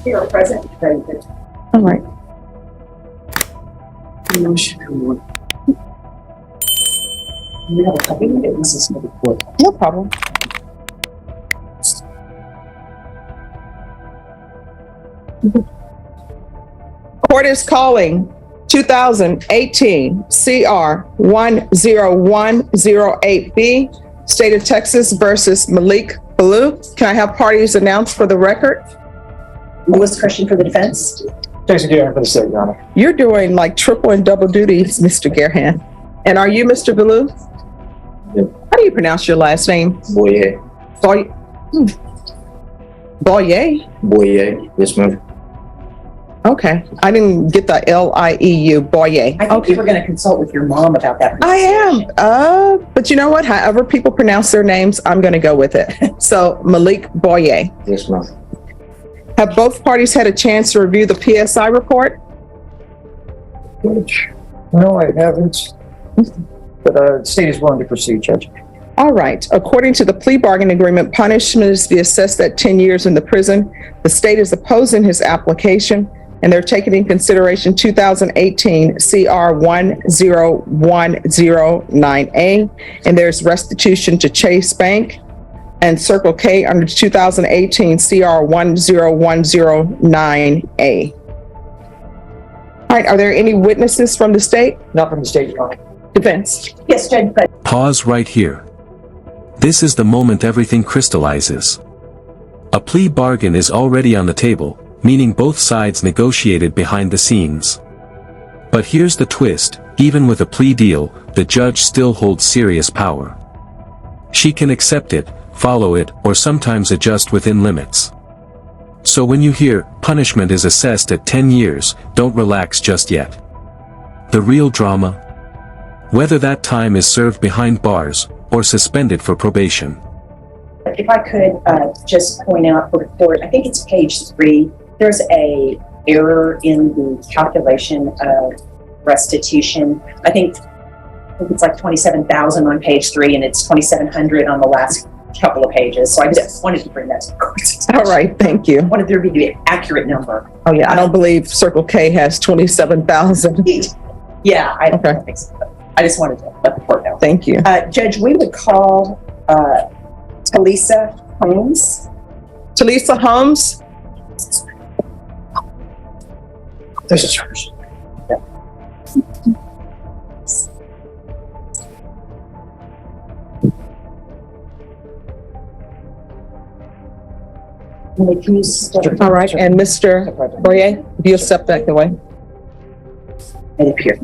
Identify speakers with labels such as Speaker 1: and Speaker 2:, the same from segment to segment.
Speaker 1: Here, present. Very good.
Speaker 2: All right. No problem. Court is calling 2018 CR 10108B, State of Texas versus Malik Boyet. Can I have parties announced for the record?
Speaker 1: Melissa Christian for the defense.
Speaker 3: Jason Garrett for the state, Your Honor.
Speaker 2: You're doing like triple and double duties, Mr. Gerhan. And are you Mr. Boyet?
Speaker 3: Yep.
Speaker 2: How do you pronounce your last name?
Speaker 3: Boyet.
Speaker 2: Boyet? Boyet?
Speaker 3: Boyet. Yes, ma'am.
Speaker 2: Okay. I didn't get the Lieu, Boyet.
Speaker 1: I think you were going to consult with your mom about that.
Speaker 2: I am. But you know what? However people pronounce their names, I'm going to go with it. So Malik Boyet.
Speaker 3: Yes, ma'am.
Speaker 2: Have both parties had a chance to review the PSI report?
Speaker 3: No, I haven't. But the state is willing to proceed, Judge.
Speaker 2: All right. According to the plea bargain agreement, punishment is to be assessed at 10 years in the prison. The state is opposing his application, and they're taking in consideration 2018 CR 10109A, and there's restitution to Chase Bank and Circle K under 2018 CR 10109A. All right. Are there any witnesses from the state?
Speaker 3: Not from the state, Your Honor.
Speaker 2: Defense.
Speaker 1: Yes, Judge, but
Speaker 4: Pause right here. This is the moment everything crystallizes. A plea bargain is already on the table, meaning both sides negotiated behind the scenes. But here's the twist: even with a plea deal, the judge still holds serious power. She can accept it, follow it, or sometimes adjust within limits. So when you hear, punishment is assessed at 10 years, don't relax just yet. The real drama? Whether that time is served behind bars, or suspended for probation.
Speaker 1: if I could just point out for the court, I think it's page 3, there's a error in the calculation of restitution. I think it's like 27,000 on page 3 and it's 2,700 on the last couple of pages. So I just wanted to bring that to the court's attention.
Speaker 2: All right, thank you.
Speaker 1: I wanted there to be the accurate number.
Speaker 2: Oh yeah, I don't believe Circle K has 27,000.
Speaker 1: Yeah, I don't
Speaker 2: Okay.
Speaker 1: think so. I just wanted to let the court know.
Speaker 2: Thank you.
Speaker 1: Judge, we would call Talisa Holmes.
Speaker 2: Talisa Holmes.
Speaker 3: This is hers.
Speaker 2: All right, and Mr. Boyet, if you'll step back the way.
Speaker 1: Right up here.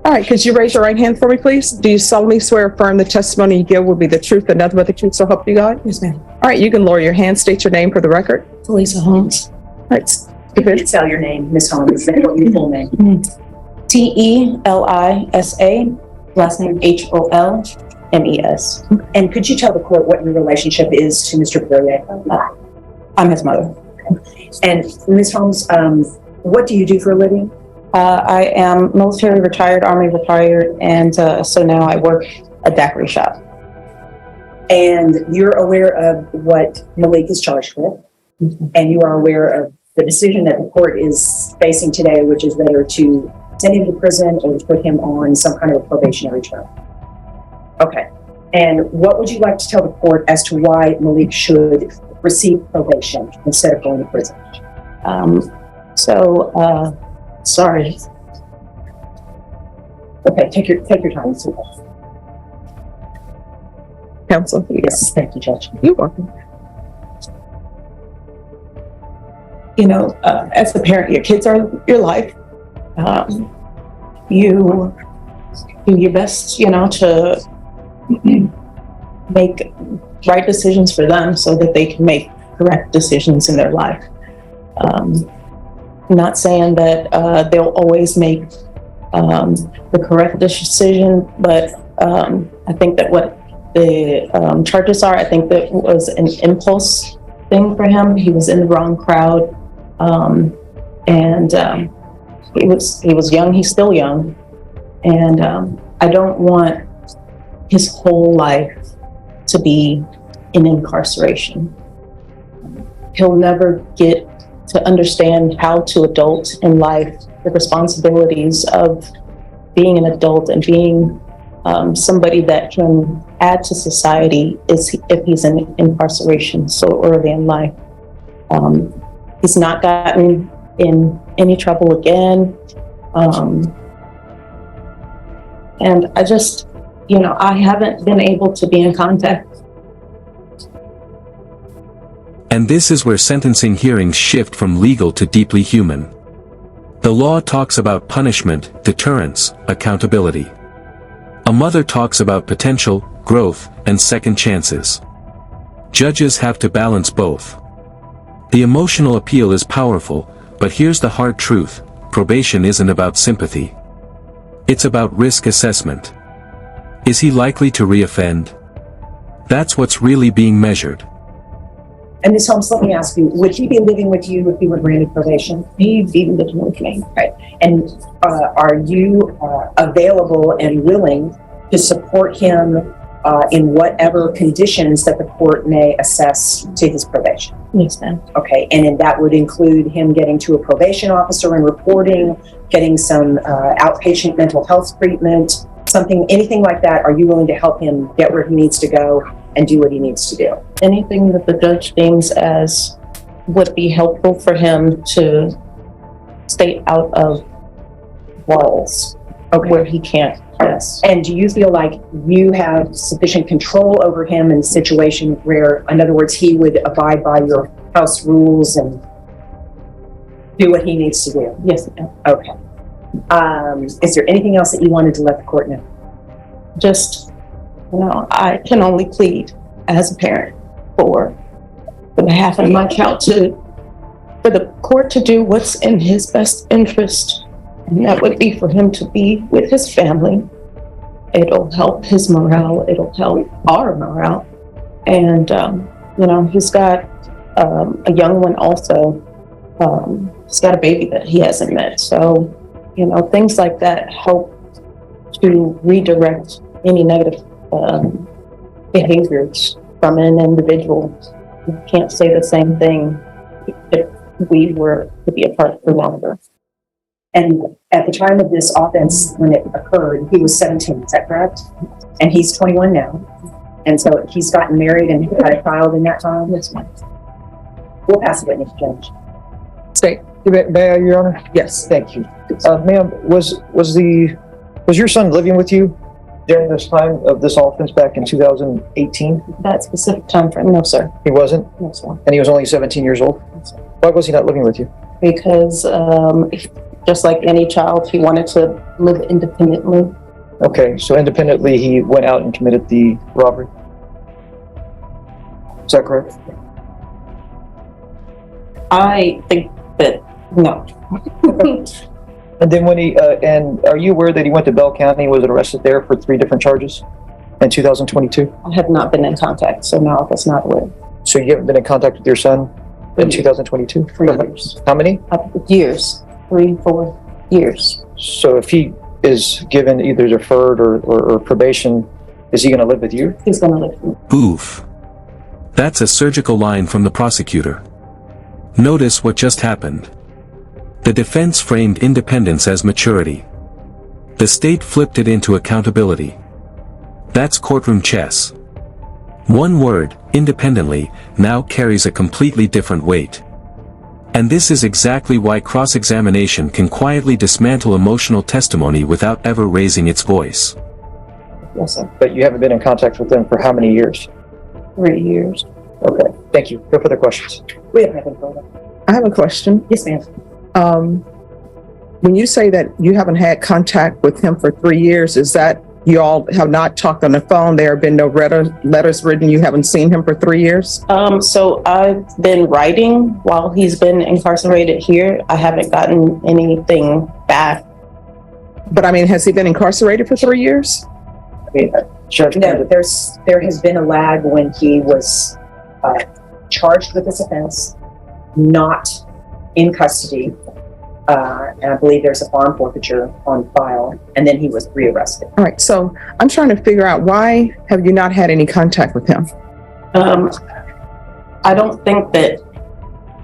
Speaker 2: All right, could you raise your right hand for me, please? Do you solemnly swear or affirm the testimony you give will be the truth and nothing but the truth, so help you God?
Speaker 5: Yes, ma'am.
Speaker 2: All right, you can lower your hand, state your name for the record.
Speaker 5: Talisa Holmes.
Speaker 2: All right,
Speaker 1: You can spell your name, Ms. Holmes, that's your full name.
Speaker 5: Telisa, last name Holmes.
Speaker 1: And could you tell the court what your relationship is to Mr. Boyet?
Speaker 5: I'm his mother.
Speaker 1: And Ms. Holmes, what do you do for a living?
Speaker 5: I am military retired, Army retired, and so now I work a daiquiri shop.
Speaker 1: And you're aware of what Malik is charged with, and you are aware of the decision that the court is facing today, which is whether to send him to prison or to put him on some kind of a probationary term. Okay. And what would you like to tell the court as to why Malik should receive probation instead of going to prison?
Speaker 5: Sorry.
Speaker 1: Okay, take your time.
Speaker 2: Counsel.
Speaker 1: Yes, thank you, Judge.
Speaker 2: You're welcome.
Speaker 5: You know, as a parent, your kids are your life. You do your best, you know, to make right decisions for them so that they can make correct decisions in their life. Not saying that they'll always make the correct decision, but I think that what the charges are, I think that was an impulse thing for him. He was in the wrong crowd, and he was young. He's still young, and I don't want his whole life to be in incarceration. He'll never get to understand how to adult in life, the responsibilities of being an adult and being somebody that can add to society if he's in incarceration so early in life. He's not gotten in any trouble again. And I just, I haven't been able to be in contact.
Speaker 4: And this is where sentencing hearings shift from legal to deeply human. The law talks about punishment, deterrence, accountability. A mother talks about potential, growth, and second chances. Judges have to balance both. The emotional appeal is powerful, but here's the hard truth: probation isn't about sympathy. It's about risk assessment. Is he likely to reoffend? That's what's really being measured.
Speaker 1: And Ms. Holmes, let me ask you, would he be living with you if he were granted probation?
Speaker 5: He'd be living with me.
Speaker 1: Right. And are you available and willing to support him in whatever conditions that the court may assess to his probation?
Speaker 5: Yes, ma'am.
Speaker 1: Okay, and then that would include him getting to a probation officer and reporting, getting some outpatient mental health treatment, anything like that. Are you willing to help him get where he needs to go and do what he needs to do?
Speaker 5: Anything that the judge deems as would be helpful for him to stay out of walls where he can't. Yes.
Speaker 1: And do you feel like you have sufficient control over him in a situation where, in other words, he would abide by your house rules and do what he needs to do?
Speaker 5: Yes, ma'am.
Speaker 1: Okay. Is there anything else that you wanted to let the court know?
Speaker 5: Just, I can only plead as a parent for behalf of my child for the court to do what's in his best interest. And that would be for him to be with his family. It'll help his morale. It'll help our morale. And, he's got a young one also. He's got a baby that he hasn't met. So, things like that help to redirect any negative behaviors from an individual. You can't say the same thing if we were to be apart for longer.
Speaker 1: And at the time of this offense, when it occurred, he was 17, is that correct? And he's 21 now. And so he's gotten married and had a child in that time?
Speaker 5: Yes, ma'am.
Speaker 1: We'll pass the witness, Judge.
Speaker 2: State.
Speaker 3: May I, Your Honor?
Speaker 2: Yes.
Speaker 3: Thank you. Ma'am, was your son living with you during this time of this offense back in 2018?
Speaker 5: That specific time frame, no, sir.
Speaker 3: He wasn't?
Speaker 5: No, sir.
Speaker 3: And he was only 17 years old?
Speaker 5: No, sir.
Speaker 3: Why was he not living with you?
Speaker 5: Because just like any child, he wanted to live independently.
Speaker 3: Okay, so independently he went out and committed the robbery. Is that correct?
Speaker 5: I think that, no.
Speaker 3: And then when and are you aware that he went to Bell County and was arrested there for 3 different charges in 2022?
Speaker 5: I have not been in contact, so no, I was not aware.
Speaker 3: So you haven't been in contact with your son in 2022?
Speaker 5: 3 years.
Speaker 3: How many?
Speaker 5: Years. 3, 4 years.
Speaker 3: So if he is given either deferred or probation, is he going to live with you?
Speaker 5: He's going to live with me.
Speaker 4: Oof. That's a surgical line from the prosecutor. Notice what just happened. The defense framed independence as maturity. The state flipped it into accountability. That's courtroom chess. One word, independently, now carries a completely different weight. And this is exactly why cross-examination can quietly dismantle emotional testimony without ever raising its voice.
Speaker 5: Yes, sir.
Speaker 3: But you haven't been in contact with them for how many years?
Speaker 5: 3 years.
Speaker 3: Okay, thank you. No further questions.
Speaker 1: We have nothing further.
Speaker 2: I have a question.
Speaker 1: Yes, ma'am.
Speaker 2: When you say that you haven't had contact with him for 3 years, is that you all have not talked on the phone? There have been no letters written. You haven't seen him for 3 years?
Speaker 5: So I've been writing while he's been incarcerated here. I haven't gotten anything back.
Speaker 2: But I mean, has he been incarcerated for 3 years?
Speaker 3: Judge,
Speaker 1: No, there has been a lag when he was charged with this offense, not in custody, and I believe there's a farm forfeiture on file, and then he was rearrested.
Speaker 2: All right, so I'm trying to figure out, why have you not had any contact with him?
Speaker 5: I don't think that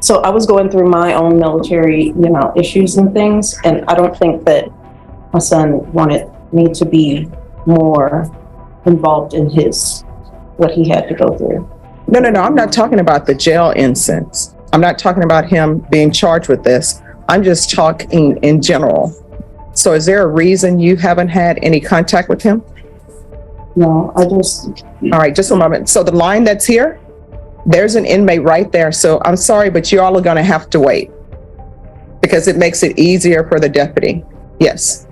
Speaker 5: So I was going through my own military, issues and things, and I don't think that my son wanted me to be more involved in what he had to go through.
Speaker 2: No, I'm not talking about the jail instance. I'm not talking about him being charged with this. I'm just talking in general. So is there a reason you haven't had any contact with him?
Speaker 5: No,
Speaker 2: All right, just a moment. So the line that's here, there's an inmate right there. So I'm sorry, but you all are going to have to wait because it makes it easier for the deputy. Yes.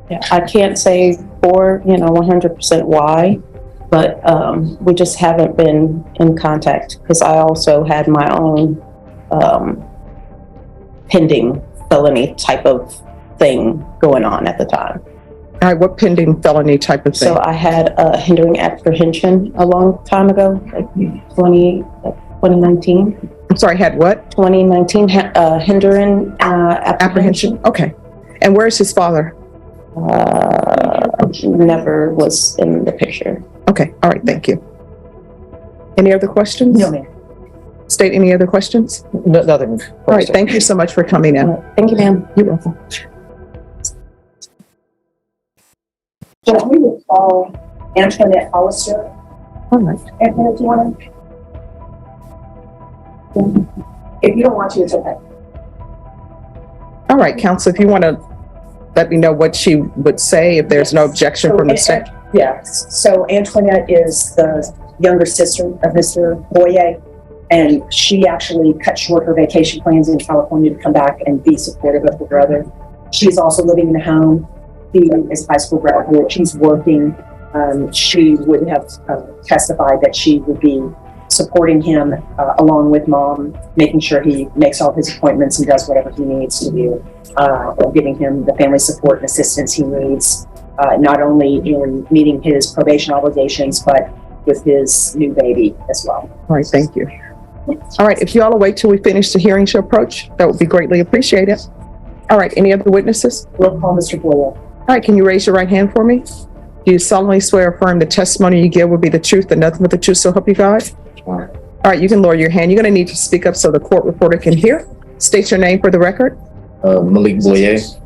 Speaker 5: Yeah, I can't say for, 100% why, but we just haven't been in contact because I also had my own pending felony type of thing going on at the time.
Speaker 2: All right, what pending felony type of thing?
Speaker 5: So I had a hindering apprehension a long time ago, like 2019.
Speaker 2: I'm sorry, had what?
Speaker 5: 2019, hindering apprehension.
Speaker 2: Okay. And where's his father?
Speaker 5: Never was in the picture.
Speaker 2: Okay, all right, thank you. Any other questions?
Speaker 1: No, ma'am.
Speaker 2: State any other questions?
Speaker 3: No, nothing.
Speaker 2: All right, thank you so much for coming in.
Speaker 5: Thank you, ma'am.
Speaker 2: You're welcome.
Speaker 1: Judge, we would call Antoinette Hollister.
Speaker 2: All right.
Speaker 1: Antoinette, do you want to? If you don't want to, it's okay.
Speaker 2: All right, counsel, if you want to let me know what she would say if there's no objection from the state.
Speaker 1: Yeah, so Antoinette is the younger sister of Mr. Boyet, and she actually cut short her vacation plans in California to come back and be supportive of her brother. She's also living in a home. He is a high school graduate. She's working. She would have testified that she would be supporting him along with mom, making sure he makes all his appointments and does whatever he needs to do, giving him the family support and assistance he needs, not only in meeting his probation obligations, but with his new baby as well.
Speaker 2: All right, thank you. All right, if you all will wait till we finish the hearing to approach, that would be greatly appreciated. All right, any other witnesses?
Speaker 1: We'll call Mr. Boyle.
Speaker 2: All right, can you raise your right hand for me? Do you solemnly swear or affirm the testimony you give will be the truth and nothing but the truth, so help you God? All right, you can lower your hand. You're going to need to speak up so the court reporter can hear. State your name for the record.
Speaker 6: Malik Boyet.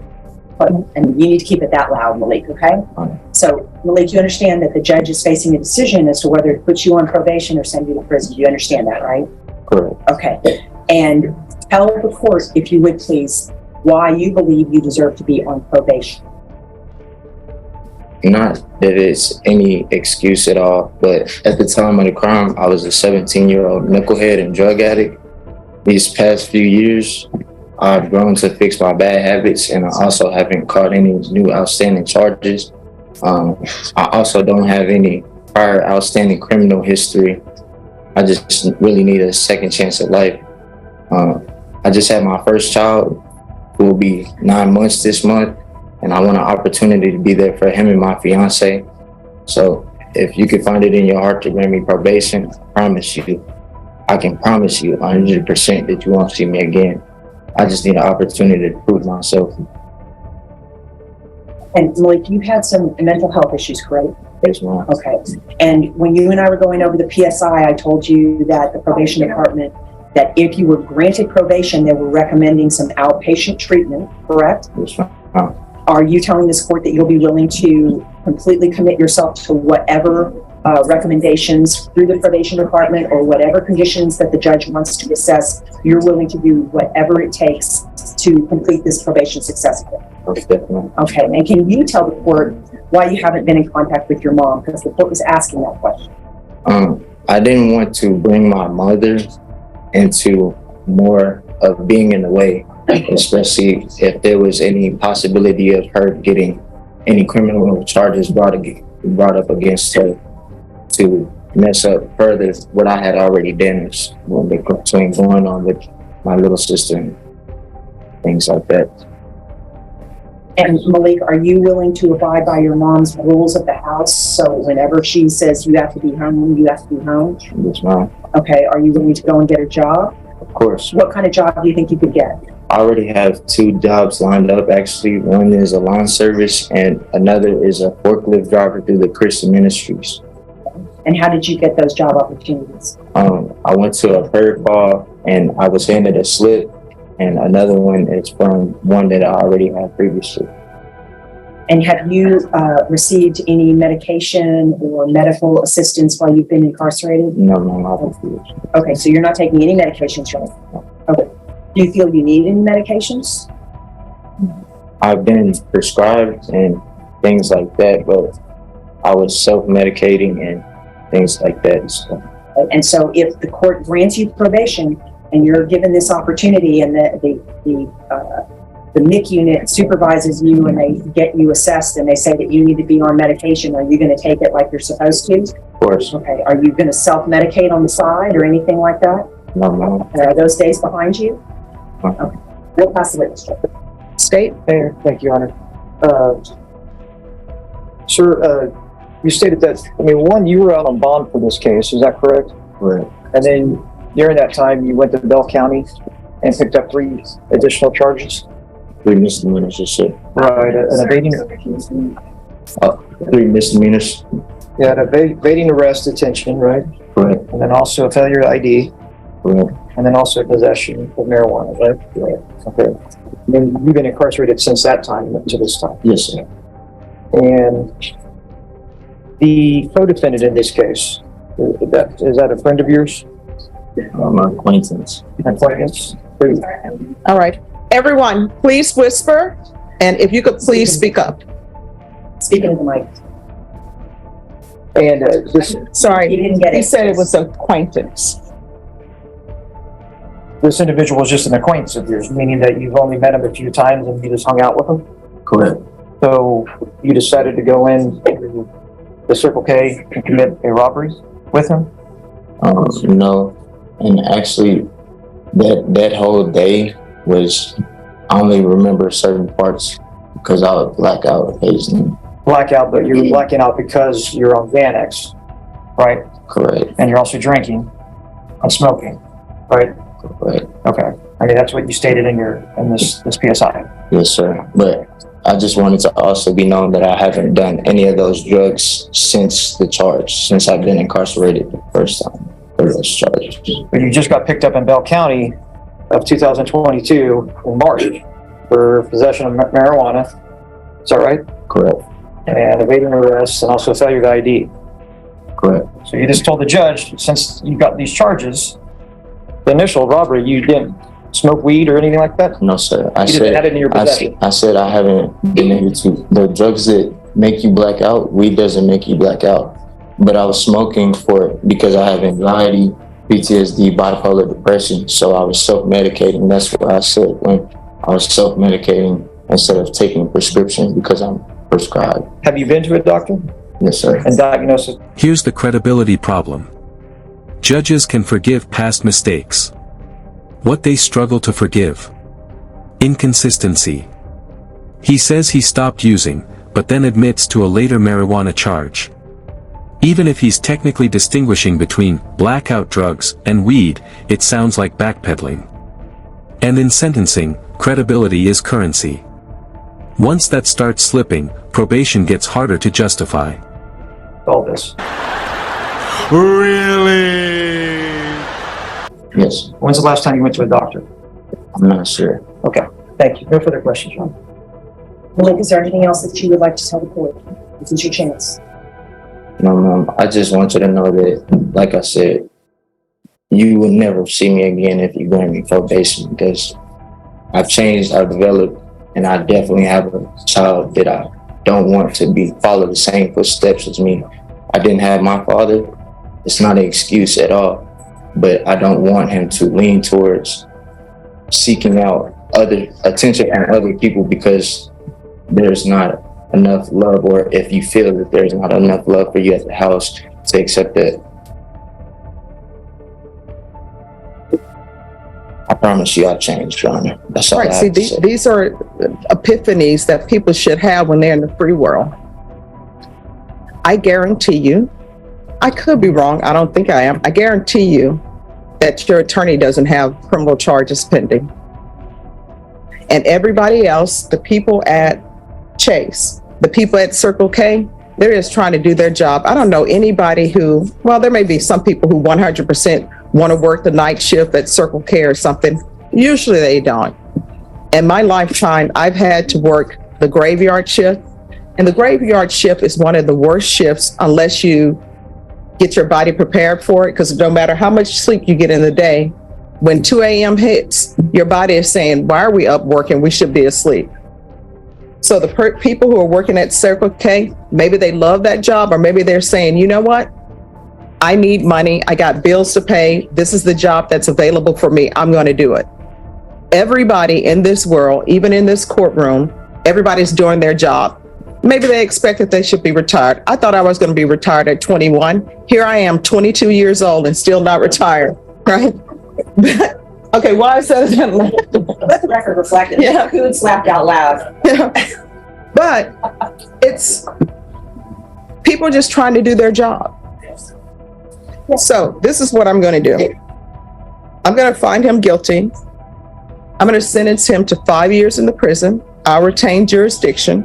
Speaker 1: And you need to keep it that loud, Malik, okay? So, Malik, you understand that the judge is facing a decision as to whether to put you on probation or send you to prison. You understand that, right?
Speaker 6: Correct.
Speaker 1: Okay. And tell the court, if you would please, why you believe you deserve to be on probation.
Speaker 6: Not that it's any excuse at all, but at the time of the crime, I was a 17-year-old knucklehead and drug addict. These past few years, I've grown to fix my bad habits, and I also haven't caught any new outstanding charges. I also don't have any prior outstanding criminal history. I just really need a second chance at life. I just had my first child, who will be 9 months this month, and I want an opportunity to be there for him and my fiance. So if you could find it in your heart to grant me probation, I can promise you 100% that you won't see me again. I just need an opportunity to prove myself.
Speaker 1: And Malik, you had some mental health issues, correct?
Speaker 6: Yes, ma'am.
Speaker 1: Okay. And when you and I were going over the PSI, I told you that the probation department, that if you were granted probation, they were recommending some outpatient treatment, correct?
Speaker 6: Yes, ma'am.
Speaker 1: Are you telling this court that you'll be willing to completely commit yourself to whatever recommendations through the probation department or whatever conditions that the judge wants to assess, you're willing to do whatever it takes to complete this probation successfully?
Speaker 6: Most definitely.
Speaker 1: Okay, and can you tell the court why you haven't been in contact with your mom? Because the court was asking that question.
Speaker 6: I didn't want to bring my mother into more of being in the way, especially if there was any possibility of her getting any criminal charges brought up against her to mess up further what I had already done between going on with my little sister and things like that.
Speaker 1: And Malik, are you willing to abide by your mom's rules of the house? So whenever she says you have to be home, you have to be home?
Speaker 6: Yes, ma'am.
Speaker 1: Okay, are you willing to go and get a job?
Speaker 6: Of course.
Speaker 1: What kind of job do you think you could get?
Speaker 6: I already have 2 jobs lined up, actually. One is a lawn service and another is a forklift driver through the Christian Ministries.
Speaker 1: And how did you get those job opportunities?
Speaker 6: I went to a prayer call and I was handed a slip, and another one is from one that I already had previously.
Speaker 1: And have you received any medication or medical assistance while you've been incarcerated?
Speaker 6: No, I refuse.
Speaker 1: Okay, so you're not taking any medications, right? Okay. Do you feel you need any medications?
Speaker 6: I've been prescribed and things like that, but I was self-medicating and things like that. So.
Speaker 1: And so if the court grants you probation and you're given this opportunity and the MIC unit supervises you and they get you assessed and they say that you need to be on medication, are you going to take it like you're supposed to?
Speaker 6: Of course.
Speaker 1: Okay. Are you going to self-medicate on the side or anything like that?
Speaker 6: No.
Speaker 1: Are those days behind you? Okay. We'll pass the witness.
Speaker 2: State?
Speaker 3: Mayor, thank you, Honor. Sir, you stated that, one, you were out on bond for this case, is that correct?
Speaker 6: Correct.
Speaker 3: And then during that time, you went to Bell County and picked up 3 additional charges?
Speaker 6: 3 misdemeanors, you said.
Speaker 3: Right, an evading,
Speaker 6: 3 misdemeanors.
Speaker 3: yeah, an evading arrest, detention, right?
Speaker 6: Correct.
Speaker 3: And then also a failure to ID,
Speaker 6: Correct.
Speaker 3: and then also possession of marijuana, right? Right. Okay. And then you've been incarcerated since that time to this time.
Speaker 6: Yes, sir.
Speaker 3: And the co-defendant in this case, is that a friend of yours?
Speaker 6: My acquaintance.
Speaker 3: Acquaintance?
Speaker 2: All right. Everyone, please whisper, and if you could please speak up.
Speaker 1: Speaking of the mic.
Speaker 3: And this
Speaker 2: Sorry,
Speaker 1: He didn't get it.
Speaker 2: he said it was acquaintance.
Speaker 3: individual is just an acquaintance of yours, meaning that you've only met him a few times and you just hung out with him?
Speaker 6: Correct.
Speaker 3: So you decided to go in to the Circle K and commit a robbery with him?
Speaker 6: No. And actually, that whole day was, I only remember certain parts because I would black out occasionally.
Speaker 3: Blackout, but you're blacking out because you're on Xanax, right?
Speaker 6: Correct.
Speaker 3: And you're also drinking and smoking, right?
Speaker 6: Correct.
Speaker 3: Okay. That's what you stated in this PSI.
Speaker 6: Yes, sir. But I just wanted to also be known that I haven't done any of those drugs since I've been incarcerated the first time for those charges.
Speaker 3: But you just got picked up in Bell County of 2022 in March for possession of marijuana. Is that right?
Speaker 6: Correct.
Speaker 3: And evading arrest and also failure to ID.
Speaker 6: Correct.
Speaker 3: So you just told the judge, since you got these charges, the initial robbery, you didn't smoke weed or anything like that?
Speaker 6: No, sir.
Speaker 3: You didn't have it in your possession?
Speaker 6: I said I haven't been able to. The drugs that make you black out, weed doesn't make you black out. But I was smoking because I have anxiety, PTSD, bipolar depression. So I was self-medicating. That's what I said when I was self-medicating instead of taking prescription because I'm prescribed.
Speaker 3: Have you been to a doctor
Speaker 6: Yes, sir.
Speaker 3: and diagnosed it?
Speaker 4: Here's the credibility problem. Judges can forgive past mistakes. What they struggle to forgive: inconsistency. He says he stopped using, but then admits to a later marijuana charge. Even if he's technically distinguishing between blackout drugs and weed, it sounds like backpedaling. And in sentencing, credibility is currency. Once that starts slipping, probation gets harder to justify.
Speaker 3: All this.
Speaker 7: Really?
Speaker 6: Yes.
Speaker 3: When's the last time you went to a doctor?
Speaker 6: I'm not sure.
Speaker 3: Okay. Thank you. No further questions, John.
Speaker 1: Malik, is there anything else that you would like to tell the court? This is your chance.
Speaker 6: No, Mom. I just want you to know that, like I said, you will never see me again if you grant me probation because I've changed, I've developed, and I definitely have a child that I don't want to follow the same footsteps as me. I didn't have my father. It's not an excuse at all, but I don't want him to lean towards seeking out other attention from other people because there's not enough love, or if you feel that there's not enough love for you at the house to accept that. I promise you I'll change, Your Honor. That's all I
Speaker 2: Right,
Speaker 6: have
Speaker 2: see,
Speaker 6: to say.
Speaker 2: these are epiphanies that people should have when they're in the free world. I guarantee you, I could be wrong, I don't think I am, I guarantee you that your attorney doesn't have criminal charges pending. And everybody else, the people at Chase, the people at Circle K, they're just trying to do their job. I don't know anybody who, well, there may be some people who 100% want to work the night shift at Circle K or something. Usually they don't. In my lifetime, I've had to work the graveyard shift, and the graveyard shift is one of the worst shifts unless you get your body prepared for it, because no matter how much sleep you get in the day, when 2 a.m. hits, your body is saying, why are we up working? We should be asleep. So the people who are working at Circle K, maybe they love that job, or maybe they're saying, you know what? I need money. I got bills to pay. This is the job that's available for me. I'm going to do it. Everybody in this world, even in this courtroom, everybody's doing their job. Maybe they expect that they should be retired. I thought I was going to be retired at 21. Here I am, 22 years old and still not retired, right? Okay, why is that?
Speaker 1: Let the record reflect it.
Speaker 2: Yeah.
Speaker 1: Who slapped out loud?
Speaker 2: Yeah. But it's people just trying to do their job. So this is what I'm going to do. I'm going to find him guilty. I'm going to sentence him to 5 years in the prison. I'll retain jurisdiction,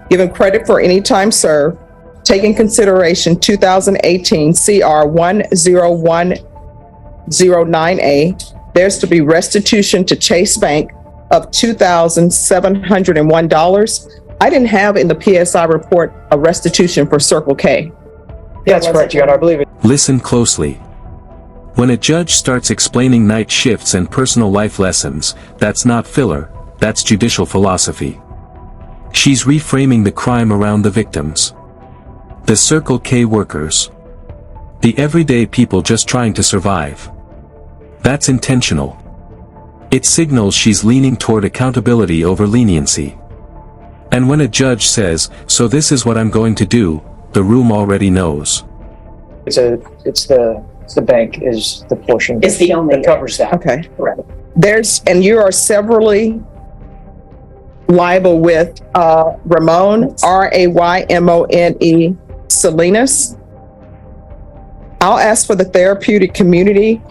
Speaker 2: give him credit for any time served, take in consideration 2018 CR 10109A. There's to be restitution to Chase Bank of $2,701. I didn't have in the PSI report a restitution for Circle K.
Speaker 3: That's correct, Your Honor. I believe it.
Speaker 4: Listen closely. When a judge starts explaining night shifts and personal life lessons, that's not filler, that's judicial philosophy. She's reframing the crime around the victims. The Circle K workers. The everyday people just trying to survive. That's intentional. It signals she's leaning toward accountability over leniency. And when a judge says, so this is what I'm going to do, the room already knows.
Speaker 3: It's the bank is the portion.
Speaker 1: It's the only.
Speaker 3: that covers that.
Speaker 2: Okay.
Speaker 1: Correct.
Speaker 2: And you are severally liable with Ramon, Raymone Salinas. I'll ask for the therapeutic community,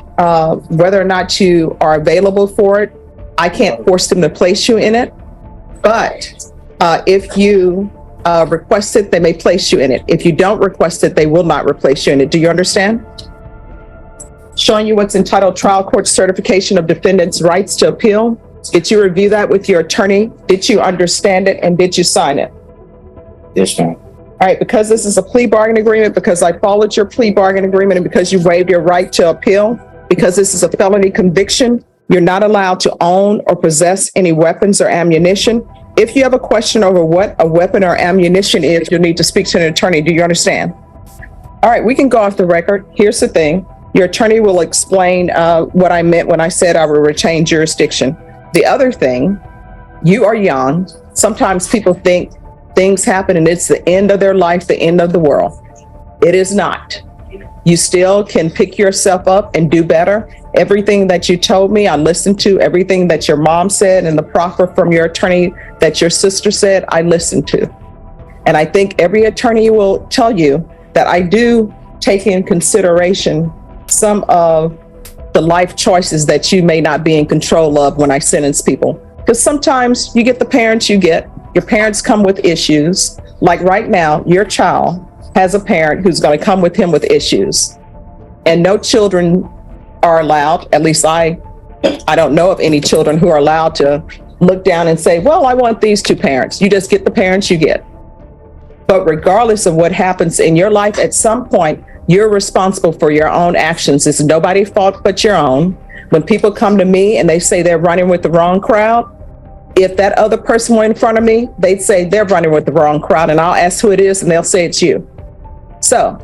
Speaker 2: whether or not you are available for it. I can't force them to place you in it, but if you request it, they may place you in it. If you don't request it, they will not replace you in it. Do you understand? Showing you what's entitled Trial Court Certification of Defendant's Rights to Appeal. Did you review that with your attorney? Did you understand it, and did you sign it?
Speaker 6: Yes, ma'am.
Speaker 2: All right, because this is a plea bargain agreement, because I followed your plea bargain agreement, and because you waived your right to appeal, because this is a felony conviction, you're not allowed to own or possess any weapons or ammunition. If you have a question over what a weapon or ammunition is, you'll need to speak to an attorney. Do you understand? All right, we can go off the record. Here's the thing. Your attorney will explain what I meant when I said I will retain jurisdiction. The other thing, you are young. Sometimes people think things happen and it's the end of their life, the end of the world. It is not. You still can pick yourself up and do better. Everything that you told me, I listened to. Everything that your mom said and the proffer from your attorney that your sister said, I listened to. And I think every attorney will tell you that I do take in consideration some of the life choices that you may not be in control of when I sentence people. Because sometimes you get the parents you get. Your parents come with issues. Like right now, your child has a parent who's going to come with him with issues. And no children are allowed, at least I don't know of any children who are allowed to look down and say, well, I want these two parents. You just get the parents you get. But regardless of what happens in your life, at some point, you're responsible for your own actions. It's nobody's fault but your own. When people come to me and they say they're running with the wrong crowd, if that other person were in front of me, they'd say they're running with the wrong crowd, and I'll ask who it is and they'll say it's you. So